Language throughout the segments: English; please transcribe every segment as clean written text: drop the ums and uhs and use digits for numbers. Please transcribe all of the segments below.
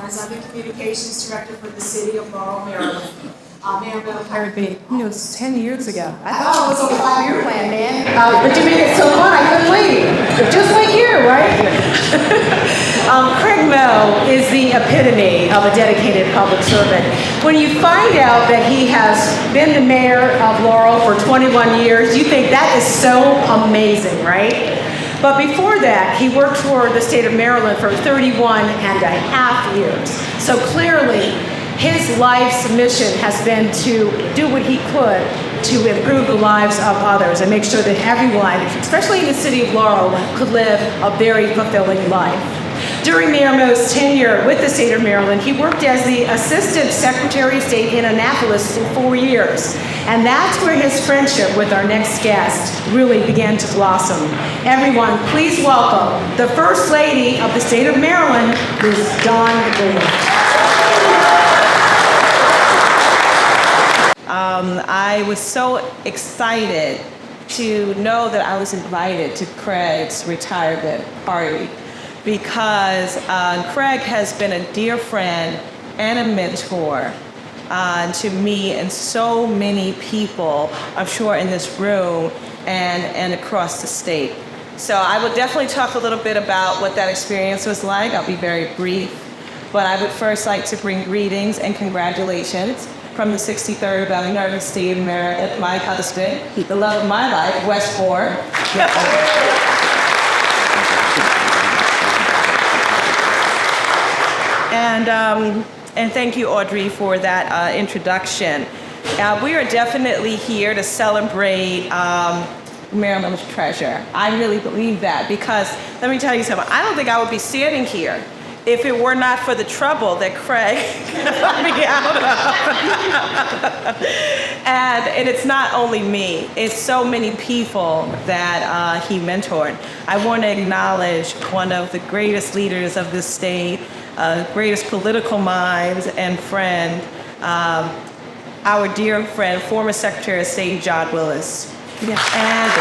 as I'm the Communications Director for the City of Laurel, Maryland. Mayor Moe, It was 10 years ago. I thought it was a 5-year plan, man. But you made it so fun, I couldn't leave. Just like you, right? Craig Moe is the epitome of a dedicated public servant. When you find out that he has been the mayor of Laurel for 21 years, you think that is so amazing, right? But before that, he worked for the state of Maryland for 31 and a half years. So clearly, his life's mission has been to do what he could to improve the lives of others and make sure that everyone, especially in the city of Laurel, could live a very fulfilling life. During Mayor Moe's tenure with the state of Maryland, he worked as the Assistant Secretary of State in Annapolis for 4 years. And that's where his friendship with our next guest really began to blossom. Everyone, please welcome the First Lady of the state of Maryland, Ms. Dawn Boone. I was so excited to know that I was invited to Craig's retirement party because Craig has been a dear friend and a mentor to me and so many people, I'm sure, in this room and across the state. So I will definitely talk a little bit about what that experience was like. I'll be very brief, but I would first like to bring greetings and congratulations from the 63rd United States of Maryland, my husband, the love of my life, Westmore. And thank you, Audrey, for that introduction. We are definitely here to celebrate Maryland's treasure. I really believe that because, let me tell you something, I don't think I would be standing here if it were not for the trouble that Craig got me out of. And it's not only me, it's so many people that he mentored. I want to acknowledge one of the greatest leaders of this state, greatest political minds and friend, our dear friend, former Secretary of State, John Willis. And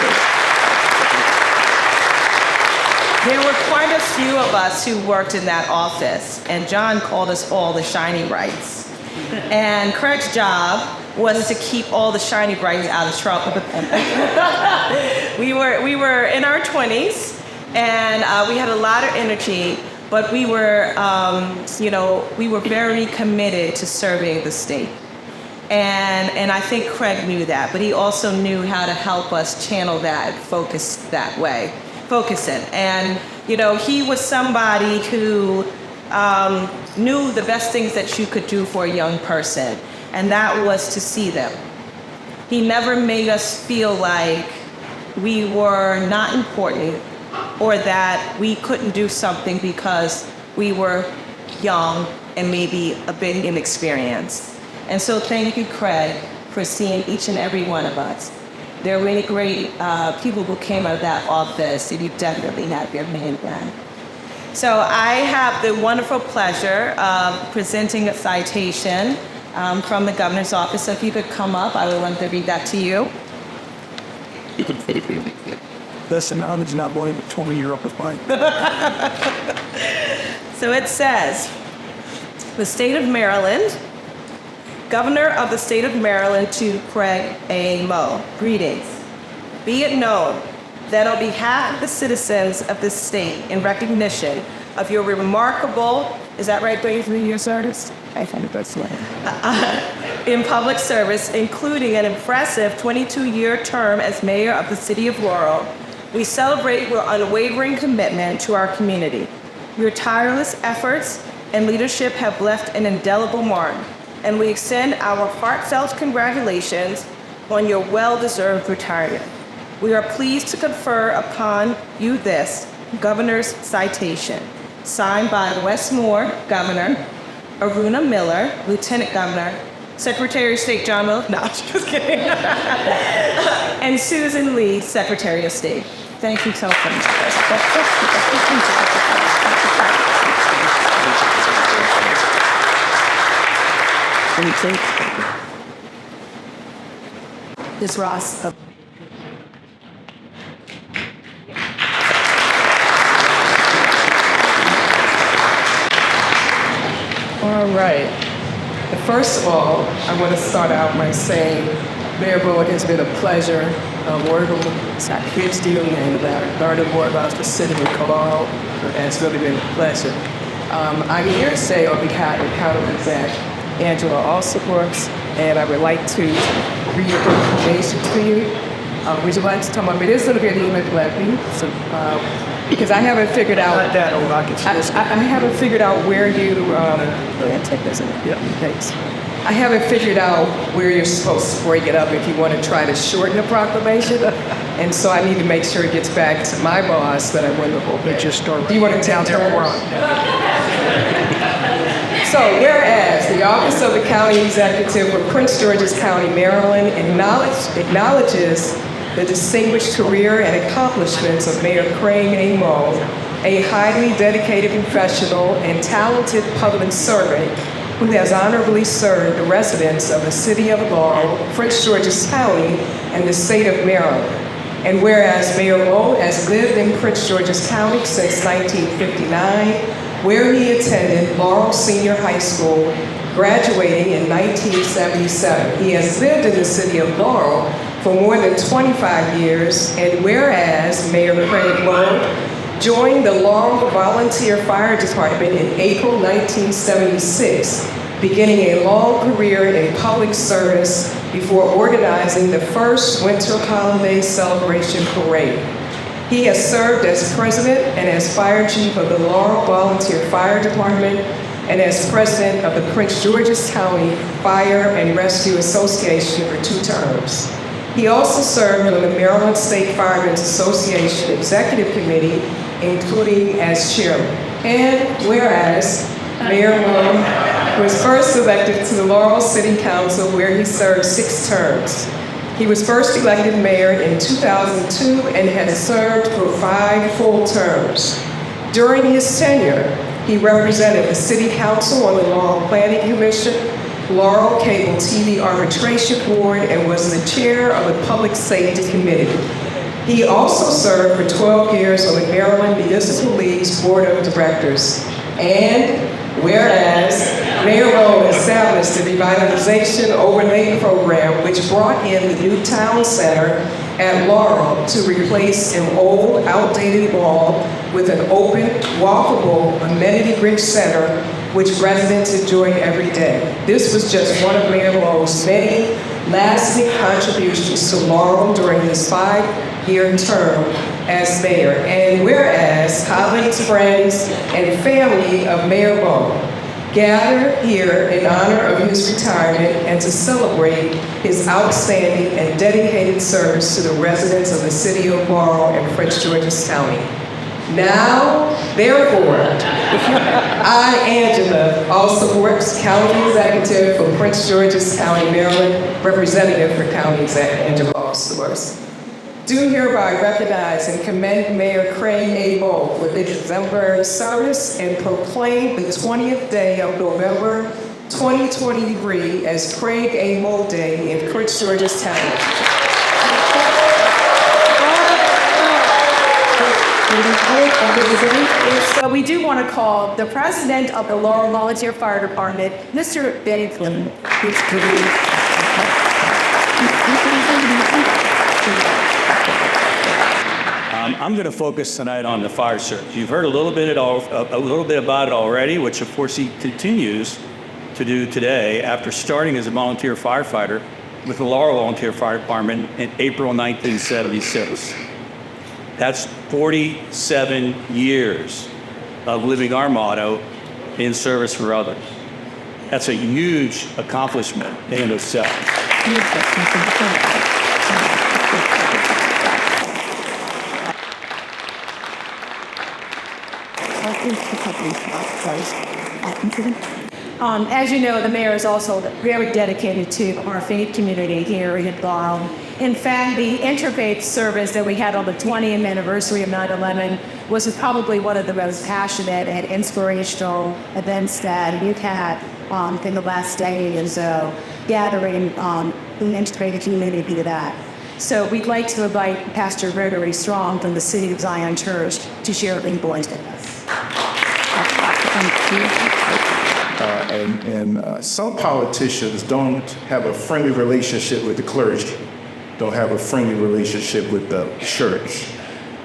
there were quite a few of us who worked in that office, and John called us all the shiny brights. And Craig's job was to keep all the shiny brights out of trouble. we were in our 20s, and we had a lot of energy, but we were, we were very committed to serving the state. And I think Craig knew that, but he also knew how to help us channel that, focus that way. Focus it. And, he was somebody who knew the best things that you could do for a young person, and that was to see them. He never made us feel like we were not important or that we couldn't do something because we were young and maybe a bit inexperienced. And so thank you, Craig, for seeing each and every one of us. There are many great people who came out of that office, and you definitely have your name down. So I have the wonderful pleasure of presenting a citation from the governor's office. So if you could come up, I would want to read that to you. Listen, I'm just not going to 20-year up the fight. So it says, the state of Maryland, Governor of the state of Maryland to Craig A. Moe. Greetings. Be it known that on behalf of the citizens of this state, in recognition of your remarkable, is that right, 33 year service? I think that's right. In public service, including an impressive 22-year term as mayor of the city of Laurel, we celebrate your unwavering commitment to our community. Your tireless efforts and leadership have left an indelible mark, and we extend our heartfelt congratulations on your well-deserved retirement. We are pleased to confer upon you this governor's citation, signed by Westmore Governor, Aruna Miller, Lieutenant Governor, Secretary of State John Moe, no, just kidding, and Susan Lee, Secretary of State. Thank you so much. Ms. Ross. All right. First of all, I want to start out by saying, Mayor Moe, it has been a pleasure working with you and learning more about the city of Laurel. It's really been a pleasure. I'm here today on behalf of Councilman Angela Allsworth, and I would like to read a presentation to you. Would you like to come up? It is going to be a little bit lengthy, so, because I haven't figured out. I haven't figured out where you. Take this. Yeah, thanks. I haven't figured out where you're supposed to break it up if you want to try to shorten the proclamation, and so I need to make sure it gets back to my boss that I went the whole bit. Just start. Do you want to tell her? So, whereas the Office of the County Executive for Prince George's County, Maryland, acknowledges the distinguished career and accomplishments of Mayor Craig A. Moe, a highly dedicated professional and talented public servant who has honorably served the residents of the city of Laurel, Prince George's County, and the state of Maryland. And whereas Mayor Moe has lived in Prince George's County since 1959, where he attended Laurel Senior High School, graduating in 1977. He has lived in the city of Laurel for more than 25 years, and whereas Mayor Craig Moe joined the Laurel Volunteer Fire Department in April 1976, beginning a long career in public service before organizing the first Winter Holiday Celebration Parade. He has served as president and as fire chief of the Laurel Volunteer Fire Department and as president of the Prince George's County Fire and Rescue Association for 2 terms. He also served on the Maryland State Firemen's Association Executive Committee, including as chairman. And whereas Mayor Moe was first elected to the Laurel City Council, where he served 6 terms. He was first elected mayor in 2002 and has served for 5 full terms. During his tenure, he represented the City Council on the Laurel Planning Commission, Laurel Cable TV Arbitration Board, and was the chair of the Public Safety Committee. He also served for 12 years on the Maryland Municipal League's Board of Directors. And whereas Mayor Moe established the Revitalization Overlay Program, which brought in the new town center at Laurel to replace an old, outdated mall with an open, walkable, amenity-rich center which residents enjoy every day. This was just one of Mayor Moe's many lasting contributions to Laurel during his 5-year term as mayor. And whereas colleagues, friends, and family of Mayor Moe gather here in honor of his retirement and to celebrate his outstanding and dedicated service to the residents of the city of Laurel and Prince George's County. Now, therefore, I, Angela Allsworth, County Executive for Prince George's County, Maryland, representative for County Executive Angela Allsworth, do hereby recognize and commend Mayor Craig A. Moe with his exemplary service and proclaim the 20th day of November 2023 as Craig A. Moe Day in Prince George's County. So we do want to call the president of the Laurel Volunteer Fire Department, Mr. Benny Clinton. I'm going to focus tonight on the fire service. You've heard a little bit about it already, which of course he continues to do today after starting as a volunteer firefighter with the Laurel Volunteer Fire Department in April 1976. That's 47 years of living our motto, in service for others. That's a huge accomplishment in itself. As you know, the mayor is also very dedicated to our faith community here in Laurel. In fact, the interfaith service that we had on the 20th anniversary of 9/11 was probably one of the most passionate and inspirational events that we've had in the last decade or so, gathering the interfaith community to that. So we'd like to invite Pastor Gregory Strong from the City of Zion Church to share a few points with us. And some politicians don't have a friendly relationship with the clergy, don't have a friendly relationship with the church.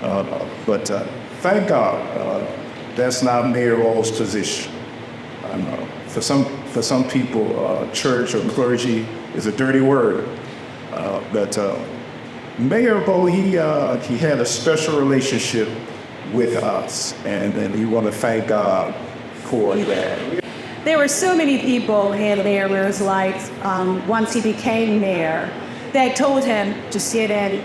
But thank God, that's not Mayor Moe's position. For some people, church or clergy is a dirty word. But Mayor Moe, he had a special relationship with us, and we want to thank God for that. There were so many people in Mayor Moe's life once he became mayor that told him to sit in,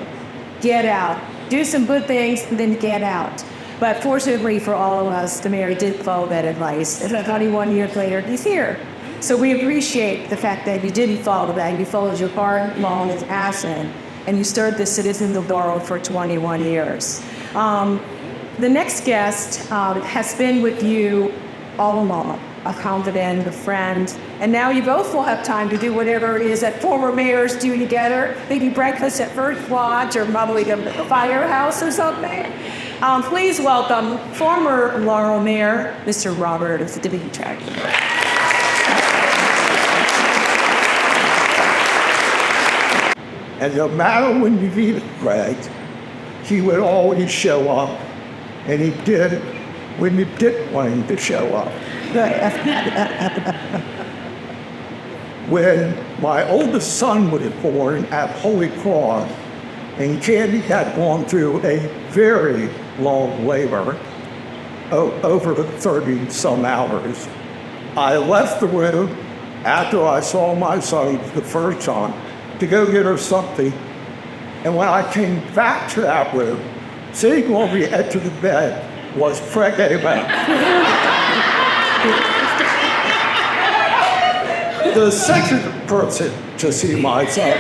get out, do some good things, and then get out. But fortunately for all of us, the mayor did follow that advice. And 21 years later, he's here. So we appreciate the fact that you didn't follow that. You followed your heart, long as passion, and you served the citizens of Laurel for 21 years. The next guest has been with you all along, a confidant, a friend, and now you both will have time to do whatever it is that former mayors do together, maybe breakfast at First Watch or probably the firehouse or something. Please welcome former Laurel Mayor, Mr. Robert Dimitrek. And no matter when you needed Craig, he would always show up, and he did when you didn't want him to show up. When my oldest son was born at Holy Cross, and Candy had gone through a very long labor, over 30-some hours, I left the room after I saw my son the first time to go get her something. And when I came back to that room, sitting on the edge of the bed was Craig A. The second person to see my son.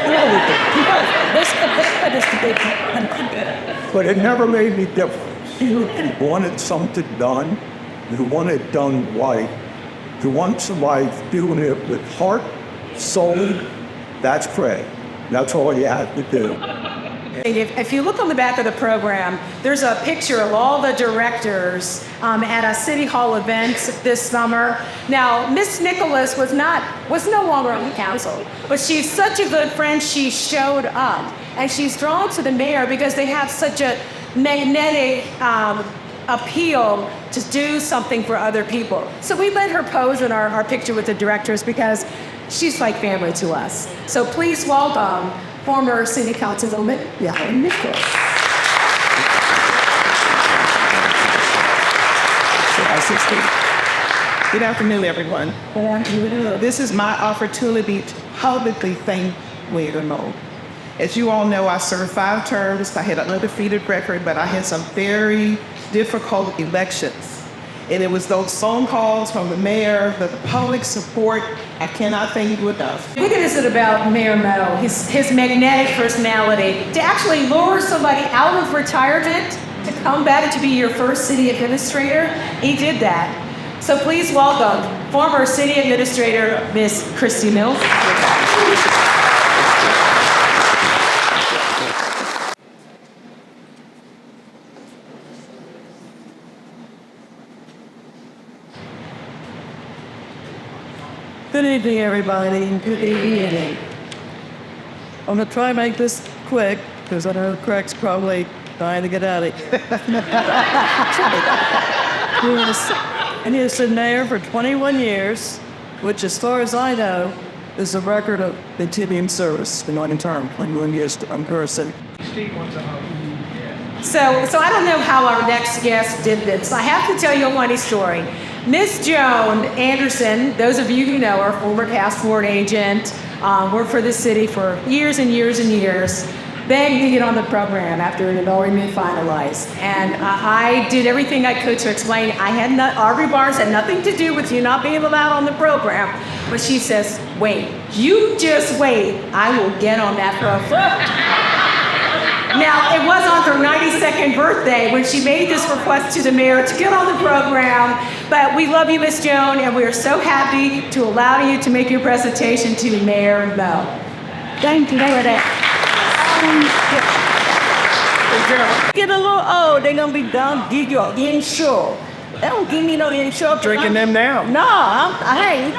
But it never made any difference. He wanted something done. He wanted it done right. He wants somebody doing it with heart, soul. That's Craig. That's all you have to do. If you look on the back of the program, there's a picture of all the directors at a City Hall event this summer. Now, Miss Nicholas was no longer on the council, but she's such a good friend, she showed up. And she's drawn to the mayor because they have such a magnetic appeal to do something for other people. So we let her pose in our picture with the directors because she's like family to us. So please welcome former City Councilwoman Laurel Nicholas. Good afternoon, everyone. Good afternoon. This is my opportunity to publicly thank Mayor Moe. As you all know, I served 5 terms. I had an undefeated record, but I had some very difficult elections. And it was those phone calls from the mayor, the public support. I cannot thank you enough. What is it about Mayor Moe, his magnetic personality, to actually lure somebody out of retirement to come back to be your first city administrator? He did that. So please welcome former city administrator, Miss Christy Mills. Good evening, everybody. Good evening. I'm going to try and make this quick because I know Craig's probably dying to get out of here. And he has been mayor for 21 years, which, as far as I know, is a record of continuing service, the non-term, 21 years in person. So I don't know how our next guest did this. I have to tell you a funny story. Miss Joan Anderson, those of you who know her, former passport agent, worked for the city for years and years and years, begged to get on the program after it had already been finalized. And I did everything I could to explain Aubrey Barnes had nothing to do with you not being allowed on the program. But she says, wait, you just wait, I will get on that program. Now, it was on her 92nd birthday when she made this request to the mayor to get on the program, but we love you, Miss Joan, and we are so happy to allow you to make your presentation to Mayor Moe. Thank you for that. Get a little old, they're going to be done, getting sure. They don't give me no insurance. Drinking them now. No, hey,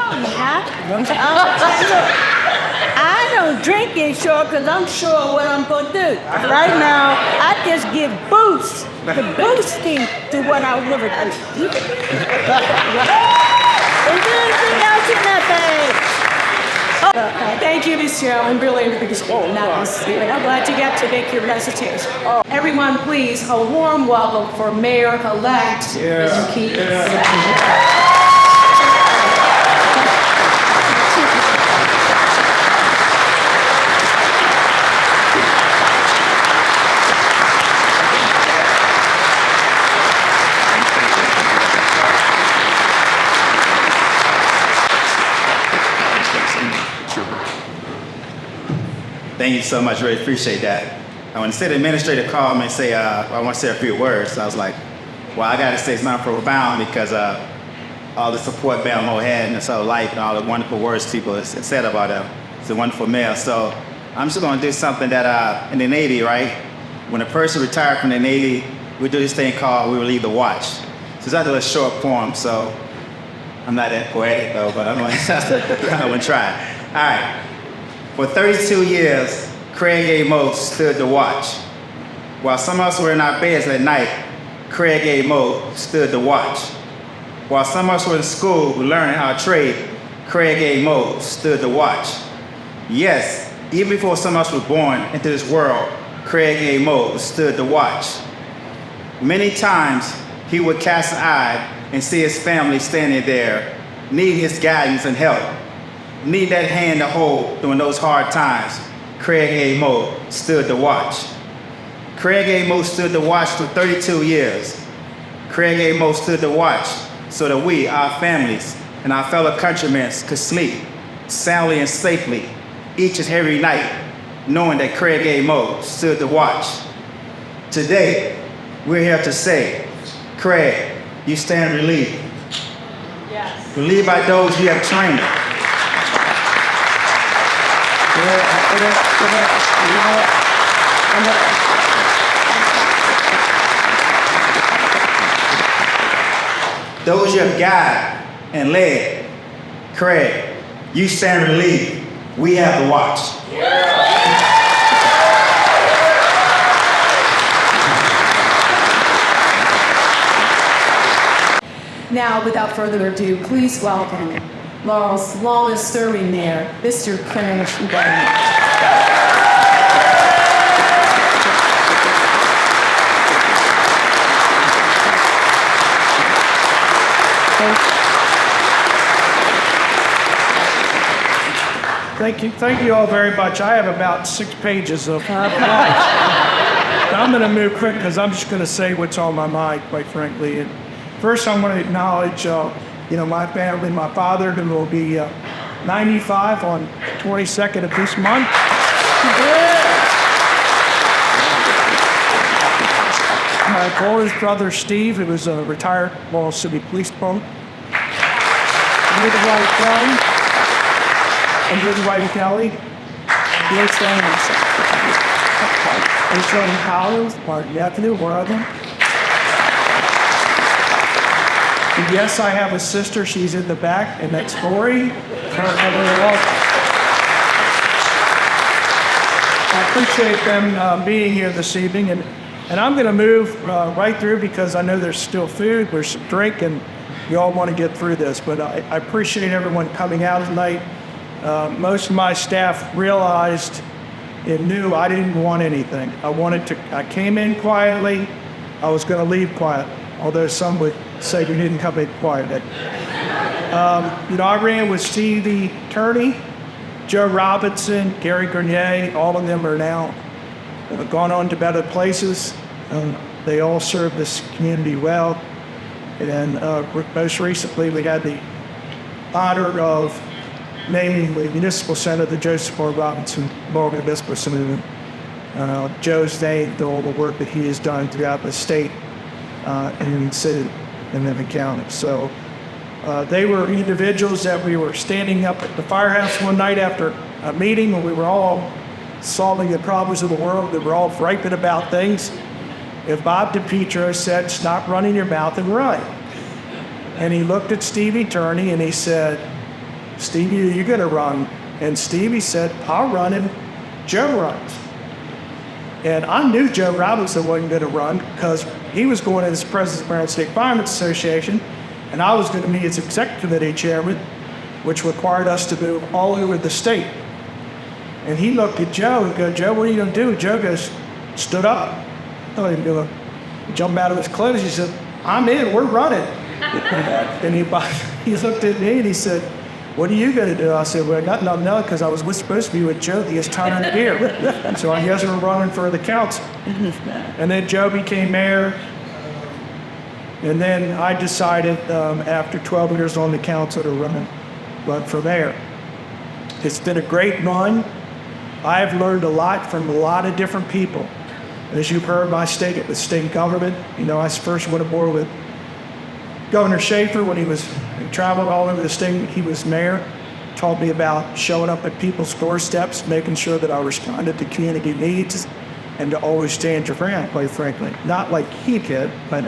I don't drink insurance because I'm sure what I'm going to do. Right now, I just give boosts, the boosting to what I was living. Is there anything else in that thing? Thank you, Ms. Cheryl. I'm really I'm glad you got to make your recitation. Everyone, please, a warm welcome for Mayor-elect Mr. Keith. Thank you so much, really appreciate that. And when the city administrator called me and say, I want to say a few words, I was like, well, I got to say it's not profound because all the support Mayor Moe had in his whole life and all the wonderful words people have said about him. He's a wonderful mayor. So I'm just going to do something that in the Navy, right? When a person retired from the Navy, we do this thing called we relieve the watch. So it's not a short poem, so I'm not that poetic though, but I'm going to try. All right. For 32 years, Craig A. Moe stood the watch. While some of us were in our beds at night, Craig A. Moe stood the watch. While some of us were in school learning our trade, Craig A. Moe stood the watch. Yes, even before some of us were born into this world, Craig A. Moe stood the watch. Many times, he would cast an eye and see his family standing there, needing his guidance and help. Need that hand to hold during those hard times. Craig A. Moe stood the watch. Craig A. Moe stood the watch for 32 years. Craig A. Moe stood the watch so that we, our families, and our fellow countrymen could sleep soundly and safely each and every night, knowing that Craig A. Moe stood the watch. Today, we're here to say, Craig, you stand relieved. Yes. Relieved by those you have trained. Those you have guided and led, Craig, you stand relieved. We have the watch. Now, without further ado, please welcome Laurel's longest-serving mayor, Mr. Craig A. Thank you all very much. I have about 6 pages of slides. I'm going to move quick because I'm just going to say what's on my mind, quite frankly. And first, I want to acknowledge, my family, my father, who will be 95 on 22nd of this month. My oldest brother, Steve, who was a retired Laurel City Police Department. And his wife, Kelly. Dear families. And son Howard, my nephew, one of them. And yes, I have a sister. She's in the back, and that's Lori. I appreciate them being here this evening, and I'm going to move right through because I know there's still food, there's some drink, and we all want to get through this. But I appreciate everyone coming out tonight. Most of my staff realized and knew I didn't want anything. I came in quietly. I was going to leave quiet, although some would say we didn't come in quietly. I ran with Steve, the attorney, Joe Robinson, Gary Grenier. All of them are now gone on to better places. They all serve this community well. And most recently, we had the honor of naming the Municipal Center the Joseph R. Robinson Morgan Municipal Center. Joe's named all the work that he has done throughout the state and in the city and in the county. So they were individuals that we were standing up at the firehouse one night after a meeting when we were all solving the problems of the world. We were all griping about things. If Bob DiPietro said, stop running your mouth and run. And he looked at Stevie Turney and he said, Stevie, are you going to run? And Stevie said, I'll run and Joe runs. And I knew Joe Robinson wasn't going to run because he was going as president of the Maryland State Firemen's Association, and I was going to be its executive committee chairman, which required us to move all over the state. And he looked at Joe and goes, Joe, what are you going to do? Joe goes, stood up. I didn't do it. He jumped out of his clothes. He said, I'm in, we're running. And he looked at me and he said, what are you going to do? I said, well, I got nothing else because I was supposed to be with Joe this time of year. So I guess we're running for the council. And then Joe became mayor. And then I decided after 12 years on the council to run for mayor. It's been a great run. I've learned a lot from a lot of different people. As you've heard, my state, the state government, I first went aboard with Governor Schaefer when he traveled all over the state. He was mayor, taught me about showing up at people's doorsteps, making sure that I responded to community needs, and to always stand your ground, quite frankly. Not like he did, but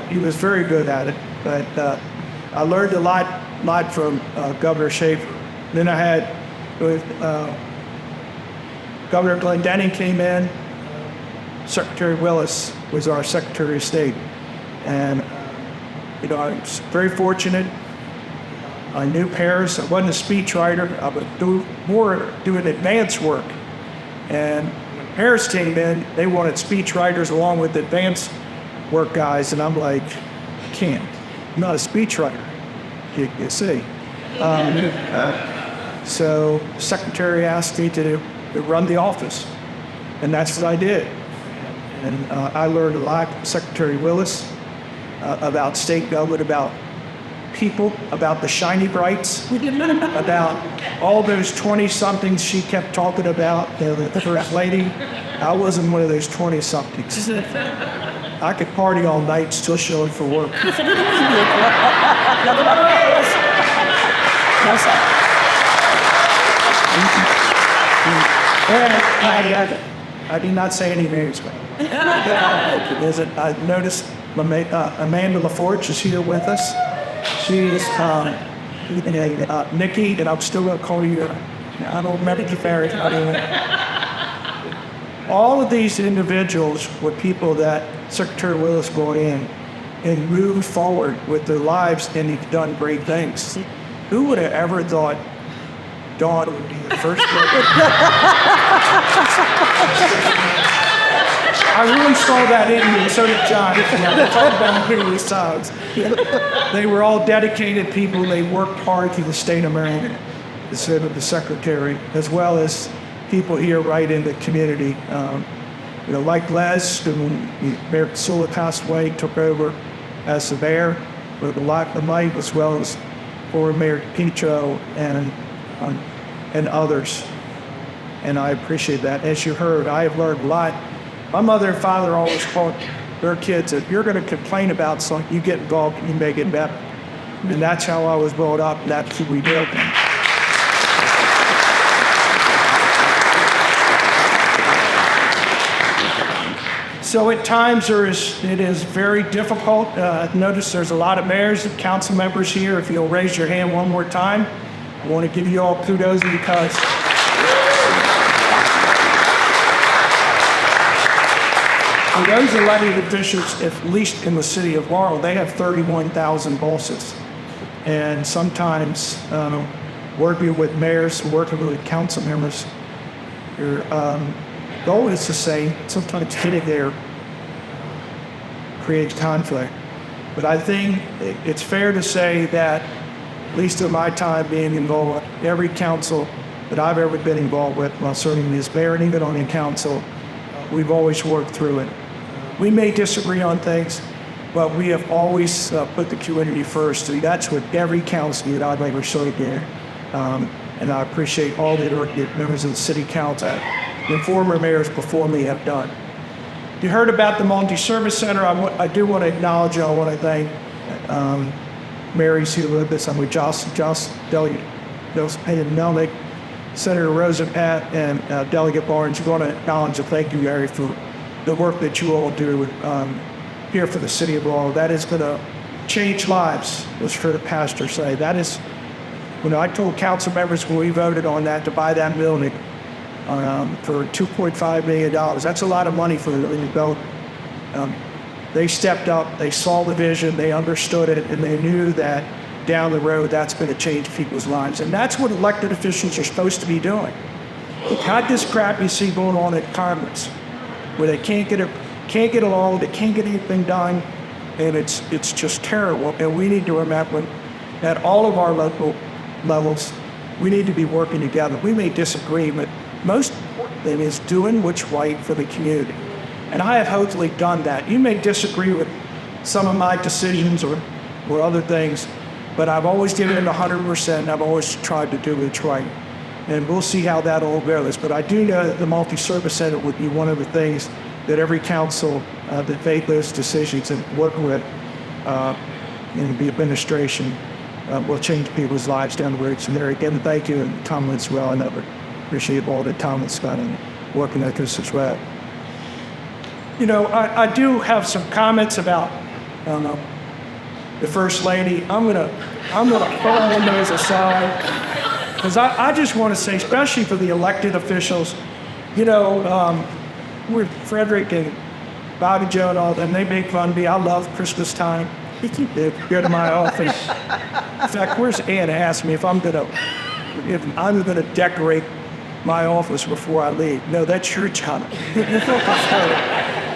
he was very good at it. But I learned a lot from Governor Schaefer. Then I had Governor Glendenning came in. Secretary Willis was our Secretary of State. And I was very fortunate. I knew Paris. I wasn't a speechwriter. I would doing advanced work. And when Paris came in, they wanted speechwriters along with advanced work guys. And I'm like, I can't. I'm not a speechwriter, you see. So the secretary asked me to run the office. And that's what I did. And I learned a lot from Secretary Willis about state government, about people, about the shiny brights, about all those 20-somethings she kept talking about, the first lady. I wasn't one of those 20-somethings. I could party all night, still show up for work. I did not say any names. I noticed Amanda LaForge is here with us. She's Nikki, and I'm still going to call you, I don't remember the Barrett. All of these individuals were people that Secretary Willis brought in and moved forward with their lives, and he's done great things. Who would have ever thought Dawn would be the first one? I really saw that in you, so did John. Talk about these times. They were all dedicated people. They worked hard through the state of Maryland, the secretary, as well as people here right in the community. Like Les, who Mayor Sula passed away, took over as the mayor with a lot of might, as well as former Mayor Petro and others. And I appreciate that. As you heard, I have learned a lot. My mother and father always taught their kids, if you're going to complain about something, you get involved and you make it better. And that's how I was brought up, and that's what we did. So at times it is very difficult. Notice there's a lot of mayors and council members here. If you'll raise your hand one more time, I want to give you all kudos because for those elected officials, at least in the city of Laurel, they have 31,000 bosses. And sometimes working with mayors, working with council members, your goal is the same. Sometimes getting there creates conflict. But I think it's fair to say that, at least in my time being involved, every council that I've ever been involved with, while serving as mayor and even on the council, we've always worked through it. We may disagree on things, but we have always put the community first. And that's what every council that I've ever served in. And I appreciate all the members of the city council and former mayors before me have done. You heard about the multi-service center. I do want to acknowledge, I want to thank Mary's here with us. I'm with Joss Delegate Melnick, Senator Rosenpat, and Delegate Barnes. I want to acknowledge and thank you, Mary, for the work that you all do here for the city of Laurel. That has been a change lives, was for the pastor to say. That is, I told council members when we voted on that to buy that building for $2.5 million. That's a lot of money for the building. They stepped up, they saw the vision, they understood it, and they knew that down the road that's going to change people's lives. And that's what elected officials are supposed to be doing. Not this crap you see going on at Congress, where they can't get along, they can't get anything done, and it's just terrible. And we need to remember at all of our local levels, we need to be working together. We may disagree, but most important thing is doing what's right for the community. And I have hopefully done that. You may disagree with some of my decisions or other things, but I've always given it 100%, and I've always tried to do what's right. And we'll see how that all goes. But I do know that the multi-service center would be one of the things that every council that made those decisions and work with in the administration will change people's lives down the road. So there again, thank you, and Tom as well. And I appreciate all that Tom has done in working at this as well. I do have some comments about the First Lady. I'm gonna pull those aside, because I just want to say, especially for the elected officials, we're Frederick and Bobby Joe and all them, they make fun of me. I love Christmas time. They go to my office. In fact, where's Ann asked me if I'm gonna decorate my office before I leave. No, that's your job.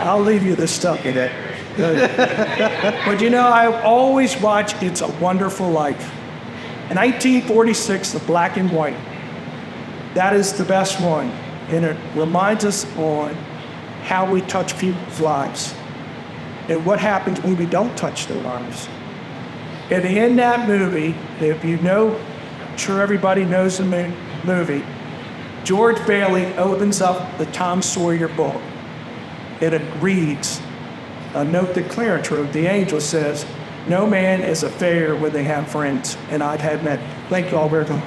I'll leave you the stuff in it. But I always watch It's a Wonderful Life. In 1946, the black and white. That is the best one. And it reminds us on how we touch people's lives and what happens when we don't touch their lives. And in that movie, if you know, I'm sure everybody knows the movie, George Bailey opens up the Tom Sawyer book. And it reads, a note that Clarence wrote, the angel says, no man is a failure when they have friends. And I've had that. Thank you all very much.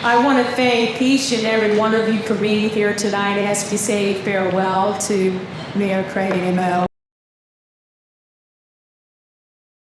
I want to thank each and every one of you for being here tonight as we say farewell to Mayor Craig A.